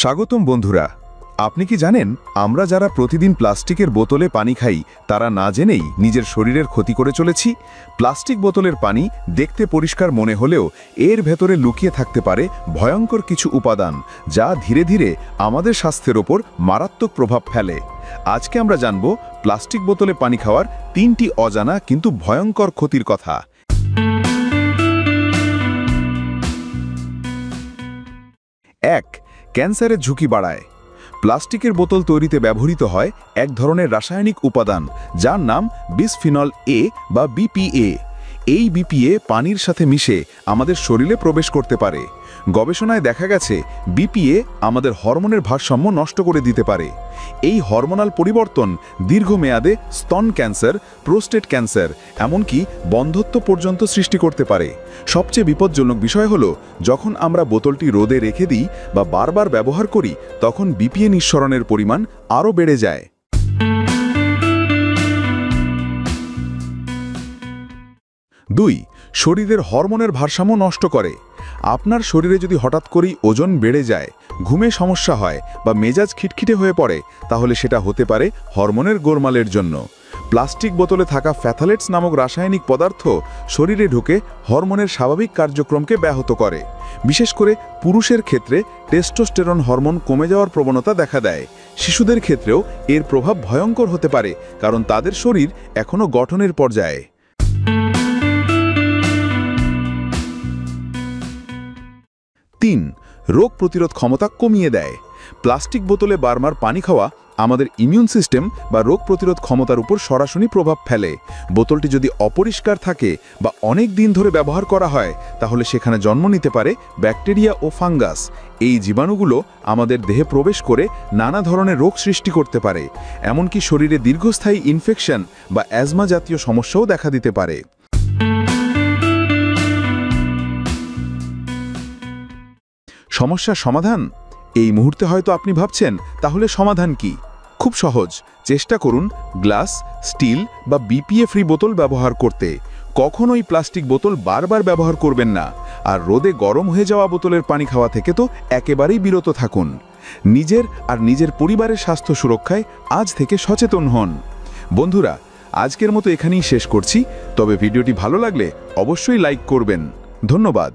স্বাগতম বন্ধুরা। আপনি কি জানেন আমরা যারা প্রতিদিন প্লাস্টিকের বোতলে পানি খাই তারা না জেনেই নিজের শরীরের ক্ষতি করে চলেছি। প্লাস্টিক বোতলের পানি দেখতে পরিষ্কার মনে হলেও এর ভেতরে লুকিয়ে থাকতে পারে ভয়ঙ্কর কিছু উপাদান, যা ধীরে ধীরে আমাদের স্বাস্থ্যের ওপর মারাত্মক প্রভাব ফেলে। আজকে আমরা জানব প্লাস্টিক বোতলে পানি খাওয়ার 3টি অজানা কিন্তু ভয়ঙ্কর ক্ষতির কথা। 1. ক্যান্সারের ঝুঁকি বাড়ায়। প্লাস্টিকের বোতল তৈরিতে ব্যবহৃত হয় এক ধরনের রাসায়নিক উপাদান যার নাম বিসফিনল এ বা বিপিএ। এই বিপিএ পানির সাথে মিশে আমাদের শরীরে প্রবেশ করতে পারে। গবেষণায় দেখা গেছে বিপিএ আমাদের হরমোনের ভারসাম্য নষ্ট করে দিতে পারে। এই হরমোনাল পরিবর্তন দীর্ঘমেয়াদে স্তন ক্যান্সার, প্রোস্টেট ক্যান্সার, এমনকি বন্ধ্যত্ব পর্যন্ত সৃষ্টি করতে পারে। সবচেয়ে বিপজ্জনক বিষয় হলো যখন আমরা বোতলটি রোদে রেখে দিই বা বারবার ব্যবহার করি তখন বিপিএ নিঃসরণের পরিমাণ আরও বেড়ে যায়। 2. শরীরের হরমোনের ভারসাম্য নষ্ট করে। আপনার শরীরে যদি হঠাৎ করেই ওজন বেড়ে যায়, ঘুমে সমস্যা হয় বা মেজাজ খিটখিটে হয়ে পড়ে, তাহলে সেটা হতে পারে হরমোনের গোলমালের জন্য। প্লাস্টিক বোতলে থাকা ফ্যাথালেটস নামক রাসায়নিক পদার্থ শরীরে ঢুকে হরমোনের স্বাভাবিক কার্যক্রমকে ব্যাহত করে। বিশেষ করে পুরুষের ক্ষেত্রে টেস্টোস্টেরন হরমোন কমে যাওয়ার প্রবণতা দেখা দেয়। শিশুদের ক্ষেত্রেও এর প্রভাব ভয়ঙ্কর হতে পারে, কারণ তাদের শরীর এখনও গঠনের পর্যায়ে। 3. রোগ প্রতিরোধ ক্ষমতা কমিয়ে দেয়। প্লাস্টিক বোতলে বারবার পানি খাওয়া আমাদের ইমিউন সিস্টেম বা রোগ প্রতিরোধ ক্ষমতার উপর সরাসরি প্রভাব ফেলে। বোতলটি যদি অপরিষ্কার থাকে বা অনেক দিন ধরে ব্যবহার করা হয়, তাহলে সেখানে জন্ম নিতে পারে ব্যাকটেরিয়া ও ফাঙ্গাস। এই জীবাণুগুলো আমাদের দেহে প্রবেশ করে নানা ধরনের রোগ সৃষ্টি করতে পারে, এমনকি শরীরে দীর্ঘস্থায়ী ইনফেকশন বা অ্যাজমা জাতীয় সমস্যাও দেখা দিতে পারে। সমস্যার সমাধান? এই মুহূর্তে হয়তো আপনি ভাবছেন, তাহলে সমাধান কি? খুব সহজ। চেষ্টা করুন গ্লাস, স্টিল বা বিপিএ ফ্রি বোতল ব্যবহার করতে। কখনোই প্লাস্টিক বোতল বারবার ব্যবহার করবেন না। আর রোদে গরম হয়ে যাওয়া বোতলের পানি খাওয়া থেকে তো একেবারেই বিরত থাকুন। নিজের আর নিজের পরিবারের স্বাস্থ্য সুরক্ষায় আজ থেকে সচেতন হন। বন্ধুরা, আজকের মতো এখানেই শেষ করছি। তবে ভিডিওটি ভালো লাগলে অবশ্যই লাইক করবেন। ধন্যবাদ।